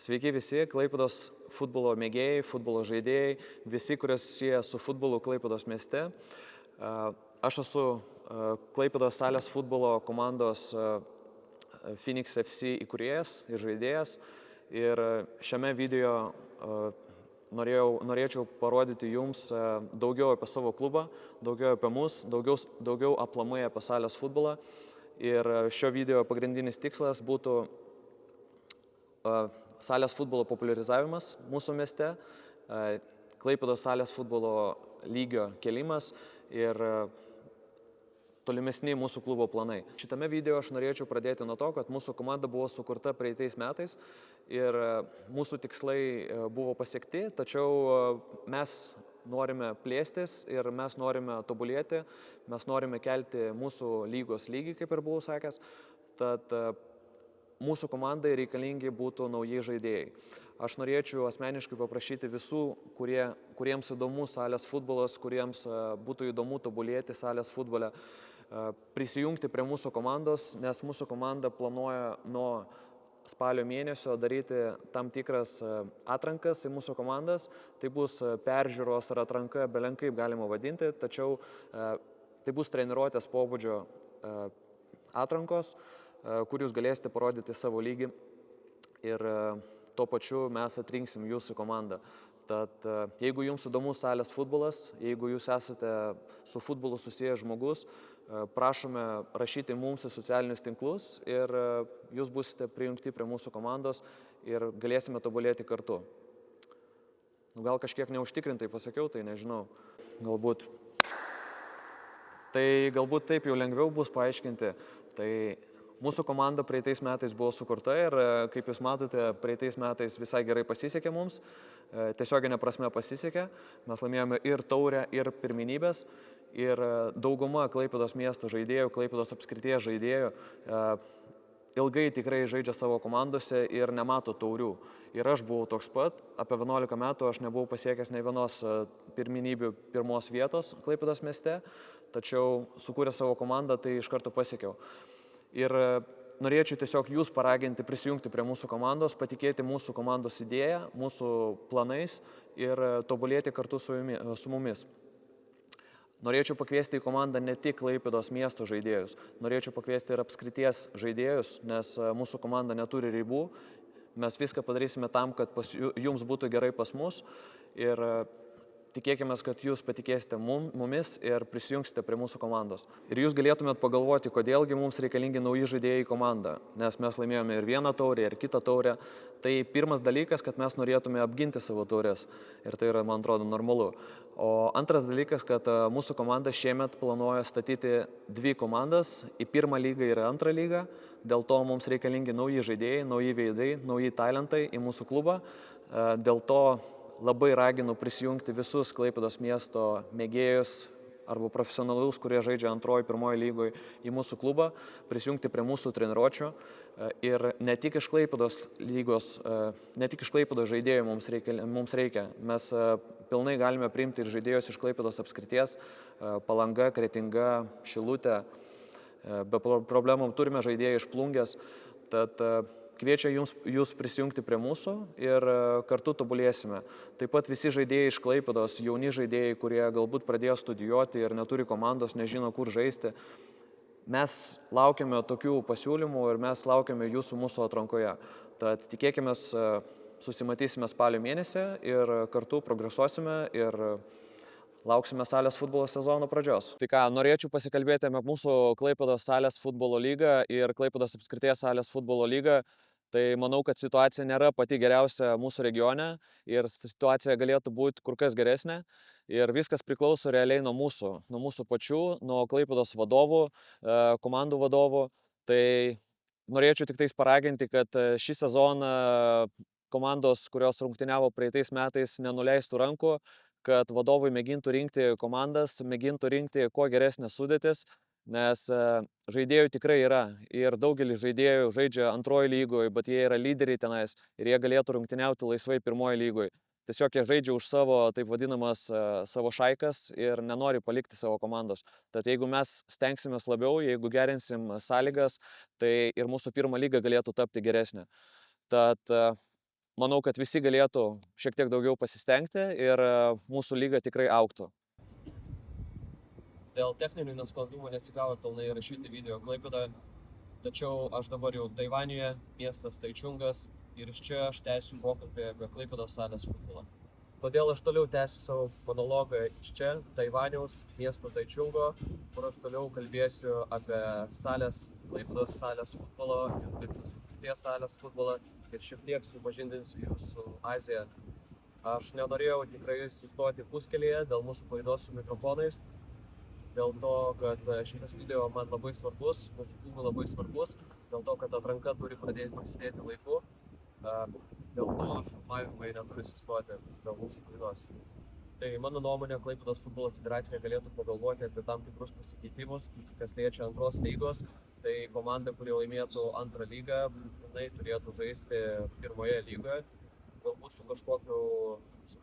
Sveiki visi, Klaipėdos futbolo mėgėjai, futbolo žaidėjai, visi, kurie susiję su futbolu Klaipėdos mieste. Aš esu Klaipėdos salės futbolo komandos Phoenix FC įkūrėjas ir žaidėjas. Ir šiame video norėčiau parodyti jums daugiau apie savo klubą, daugiau apie mus, daugiau aplamai apie salės futbolą. Ir šio video pagrindinis tikslas būtų salės futbolo popularizavimas mūsų mieste, Klaipėdos salės futbolo lygio kėlimas ir tolimesni mūsų klubo planai. Šitame video aš norėčiau pradėti nuo to, kad mūsų komanda buvo sukurta praeitais metais ir mūsų tikslai buvo pasiekti, tačiau mes norime plėstis ir mes norime tobulėti, mes norime kelti mūsų lygos lygį, kaip ir buvau sakęs, tad mūsų komandai reikalingi būtų nauji žaidėjai. Aš norėčiau asmeniškai paprašyti visų, kuriems įdomus salės futbolas, kuriems būtų įdomu tobulėti salės futbole, prisijungti prie mūsų komandos, nes mūsų komanda planuoja nuo spalio mėnesio daryti tam tikras atrankas į mūsų komandas. Tai bus peržiūros ar atranka, belenkaip galima vadinti, tačiau tai bus treniruotės pobūdžio atrankos, kur jūs galėsite parodyti savo lygį ir tuo pačiu mes atrinksim jūsų komandą. Tad jeigu jums įdomus salės futbolas, jeigu jūs esate su futbolu susijęs žmogus, prašome rašyti mums į socialinius tinklus ir jūs busite prijungti prie mūsų komandos ir galėsime tobulėti kartu. Gal kažkiek neužtikrintai pasakiau, tai nežinau, galbūt taip jau lengviau bus paaiškinti. Tai mūsų komanda praeitais metais buvo sukurta ir, kaip jūs matote, praeitais metais visai gerai pasisekė mums, tiesioginė prasme pasisekė. Mes laimėjome ir taurę, ir pirmenybės, ir dauguma Klaipėdos miesto žaidėjų, Klaipėdos apskrities žaidėjų ilgai tikrai žaidžia savo komandose ir nemato taurių. Ir aš buvau toks pat, apie 11 metų aš nebuvau pasiekęs nei vienos pirmenybių pirmos vietos Klaipėdos mieste, tačiau sukūrę savo komandą tai iš karto pasiekiau. Ir norėčiau tiesiog jūs paraginti prisijungti prie mūsų komandos, patikėti mūsų komandos idėją, mūsų planais ir tobulėti kartu su mumis. Norėčiau pakviesti į komandą ne tik Klaipėdos miesto žaidėjus, norėčiau pakviesti ir apskrities žaidėjus, nes mūsų komanda neturi ribų. Mes viską padarysime tam, kad jums būtų gerai pas mus ir tikėkime, kad jūs patikėsite mumis ir prisijungsite prie mūsų komandos. Ir jūs galėtumėt pagalvoti, kodėlgi mums reikalingi nauji žaidėjai į komandą, nes mes laimėjome ir vieną taurę, ir kitą taurę. Tai pirmas dalykas, kad mes norėtume apginti savo taurės ir tai yra, man atrodo, normalu. O antras dalykas, kad mūsų komanda šiemet planuoja statyti 2 komandas, į pirmą lygą ir antrą lygą. Dėl to mums reikalingi nauji žaidėjai, nauji veidai, nauji talentai į mūsų klubą. Dėl to labai raginu prisijungti visus Klaipėdos miesto mėgėjus arba profesionalus, kurie žaidžia antroji, pirmoji lygoje į mūsų klubą, prisijungti prie mūsų treniruočių. Ir ne tik iš Klaipėdos lygos, ne tik iš Klaipėdos žaidėjų mums reikia. Mes pilnai galime priimti ir žaidėjus iš Klaipėdos apskrities, Palanga, Kretinga, Šilutė. Be problemų turime žaidėjų iš Plungės. Tad kviečiu jūs prisijungti prie mūsų ir kartu tobulėsime. Taip pat visi žaidėjai iš Klaipėdos, jauni žaidėjai, kurie galbūt pradėjo studijuoti ir neturi komandos, nežino, kur žaisti. Mes laukiame tokių pasiūlymų ir mes laukiame jūsų mūsų atrankoje. Tad tikėkime, susimatysime spalio mėnesį ir kartu progresuosime ir lauksime salės futbolo sezono pradžios. Tai ką, norėčiau pasikalbėti apie mūsų Klaipėdos salės futbolo lygą ir Klaipėdos apskrities salės futbolo lygą. Tai manau, kad situacija nėra pati geriausia mūsų regione ir situacija galėtų būti kur kas geresnė. Ir viskas priklauso realiai nuo mūsų pačių, nuo Klaipėdos vadovų, komandų vadovų. Tai norėčiau tik tais paraginti, kad šį sezoną komandos, kurios rungtyniavo praeitais metais, nenuleistų rankų, kad vadovai mėgintų rinkti komandas, mėgintų rinkti kuo geresnės sudėtis, nes žaidėjų tikrai yra ir daugelis žaidėjų žaidžia antroji lygoje, bet jie yra lyderiai tenais ir jie galėtų rungtyniauti laisvai pirmoji lygoje. Tiesiog jie žaidžia už savo, taip vadinamas, savo šaikas ir nenori palikti savo komandos. Tad jeigu mes stengsimės labiau, jeigu gerinsim sąlygas, tai ir mūsų pirma lyga galėtų tapti geresnė. Tad manau, kad visi galėtų šiek tiek daugiau pasistengti ir mūsų lyga tikrai augtų. Dėl techninių nesklandumų nesigavo pilnai įrašyti video Klaipėdoje, tačiau aš dabar jau Taivanijoje, miestas Taičungas, ir iš čia aš tęsiu pokalbį apie Klaipėdos salės futbolą. Todėl aš toliau tęsiu savo monologą iš čia, Taivaniaus, miesto Taičungo, kur aš toliau kalbėsiu apie salės, Klaipėdos salės futbolą ir Klaipėdos apskrities salės futbolą ir šiek tiek supažindinsiu jūs su Azija. Aš nenorėjau tikrai sustoti puskelyje dėl mūsų klaidos su mikrofonais, dėl to, kad šitas video man labai svarbus, mūsų klubui labai svarbus, dėl to, kad atranka turi pradėti prasidėti laiku, dėl to filmavimai neturi sustoti dėl mūsų klaidos. Tai mano nuomonė, Klaipėdos futbolo federacija galėtų pagalvoti apie tam tikrus pasikeitimus, kas liečia antros lygos. Tai komanda, kuri laimėtų antrą lygą, jinai turėtų žaisti pirmoje lygoje, galbūt su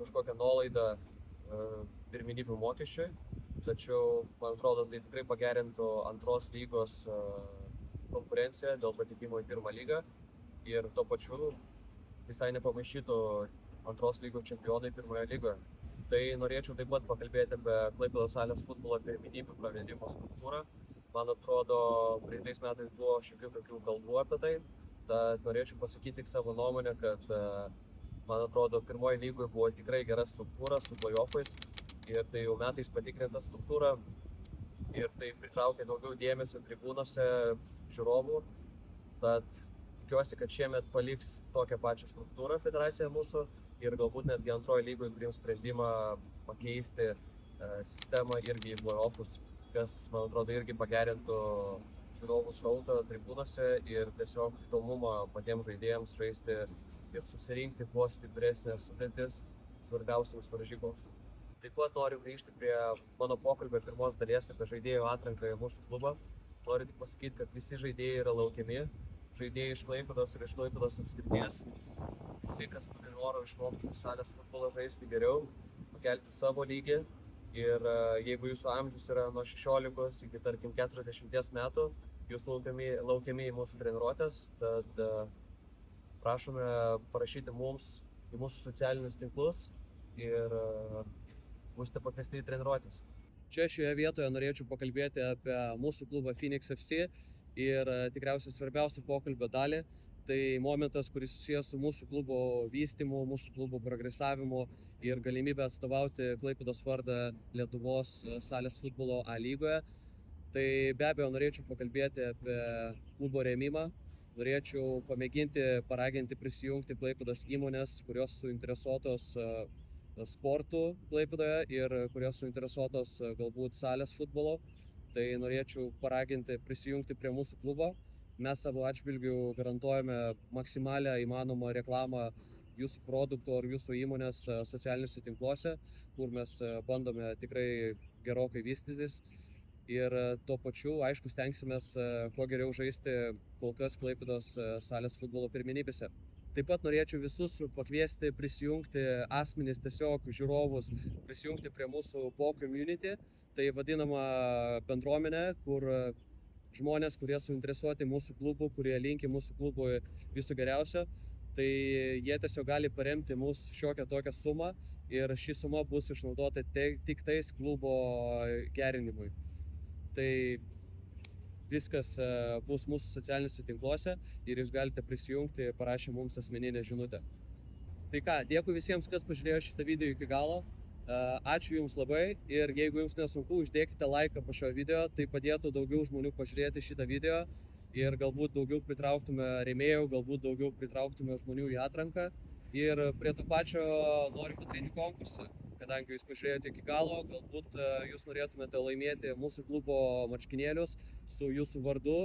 kažkokia nuolaida pirmenybių mokesčiui. Tačiau, man atrodo, tai tikrai pagerintų antros lygos konkurenciją dėl patekimo į pirmą lygą ir tuo pačiu visai nepamaišytų antros lygos čempionai pirmoje lygoje. Tai norėčiau taip pat pakalbėti apie Klaipėdos salės futbolo pirmenybių pravedimo struktūrą. Man atrodo, praeitais metais buvo šiek tiek tokių kalbų apie tai, tad norėčiau pasakyti tik savo nuomonę, kad man atrodo, pirmoje lygoje buvo tikrai gera struktūra su play-offais. Ir tai jau metais patikrinta struktūra ir tai pritraukia daugiau dėmesio tribūnose žiūrovų. Tad tikiuosi, kad šiemet paliks tokią pačią struktūrą federacija mūsų ir galbūt netgi antroje lygoje priims sprendimą pakeisti sistemą irgi į play-offus, kas, man atrodo, irgi pagerintų žiūrovų srautą tribūnose ir tiesiog įdomumą patiems žaidėjams žaisti ir susirinkti kuo stipresnės sudėtis svarbiausiams varžyboms. Taip pat noriu grįžti prie mano pokalbio pirmos dalies apie žaidėjų atranką į mūsų klubą. Noriu tik pasakyti, kad visi žaidėjai yra laukiami. Žaidėjai iš Klaipėdos ir iš Klaipėdos apskrities. Visi, kas turi noro išmokti salės futbolą žaisti geriau, pakelti savo lygį. Ir jeigu jūsų amžius yra nuo 16 iki, tarkim, 40 metų, jūs laukiami į mūsų treniruotės. Tad prašome parašyti mums į mūsų socialinius tinklus ir būsite pakviesti į treniruotės. Čia šioje vietoje norėčiau pakalbėti apie mūsų klubą Phoenix FC ir tikriausiai svarbiausią pokalbio dalį. Tai momentas, kuris susijęs su mūsų klubo vystymu, mūsų klubo progresavimu ir galimybę atstovauti Klaipėdos vardą Lietuvos salės futbolo A lygoje. Tai be abejo norėčiau pakalbėti apie klubo rėmimą. Norėčiau pamėginti, paraginti prisijungti Klaipėdos įmonės, kurios suinteresuotos sportų Klaipėdoje ir kurios suinteresuotos galbūt salės futbolo. Tai norėčiau paraginti prisijungti prie mūsų klubo. Mes savo atžvilgiu garantuojame maksimalią įmanomą reklamą jūsų produktų ar jūsų įmonės socialiniuose tinkluose, kur mes bandome tikrai gerokai vystytis. Ir tuo pačiu, aišku, stengsimės kuo geriau žaisti kol kas Klaipėdos salės futbolo pirmenybėse. Taip pat norėčiau visus pakviesti prisijungti asmenys, tiesiog žiūrovus, prisijungti prie mūsų PO community. Tai vadinama bendruomenė, kur žmonės, kurie suinteresuoti mūsų klubu, kurie linki mūsų klubui viso geriausio, tai jie tiesiog gali paremti mūsų šiokią tokią sumą ir ši suma bus išnaudota tik tais klubo gerinimui. Tai viskas bus mūsų socialiniuose tinkluose ir jūs galite prisijungti parašę mums asmeninę žinutę. Tai ką, dėkui visiems, kas pažiūrėjo šitą video iki galo. Ačiū Jums labai ir jeigu Jums nesunku, uždėkite laiką po šio video, tai padėtų daugiau žmonių pažiūrėti šitą video ir galbūt daugiau pritrauktume rėmėjų, galbūt daugiau pritrauktume žmonių į atranką. Ir prie to pačio noriu padaryti konkursą. Kadangi jūs pažiūrėjote iki galo, galbūt jūs norėtumėte laimėti mūsų klubo marškinėlius su jūsų vardu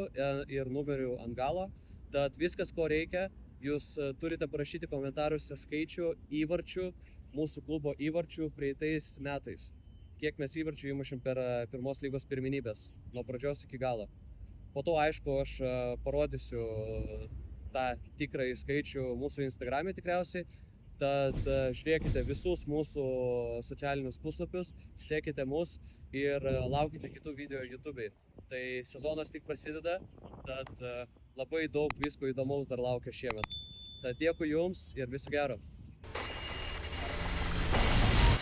ir numeriu ant galo. Tad viskas, ko reikia, jūs turite parašyti komentaruose skaičių įvarčių, mūsų klubo įvarčių praeitais metais. Kiek mes įvarčių įmušėm per pirmos lygos pirmenybės, nuo pradžios iki galo. Po to, aišku, aš parodysiu tą tikrąjį skaičių mūsų Instagram'e tikriausiai. Tad žiūrėkite visus mūsų socialinius puslapius, sekite mus ir laukite kitų video YouTube'ai. Tai sezonas tik prasideda, tad labai daug visko įdomaus dar laukia šiemet. Tad dėkui jums ir viso gero.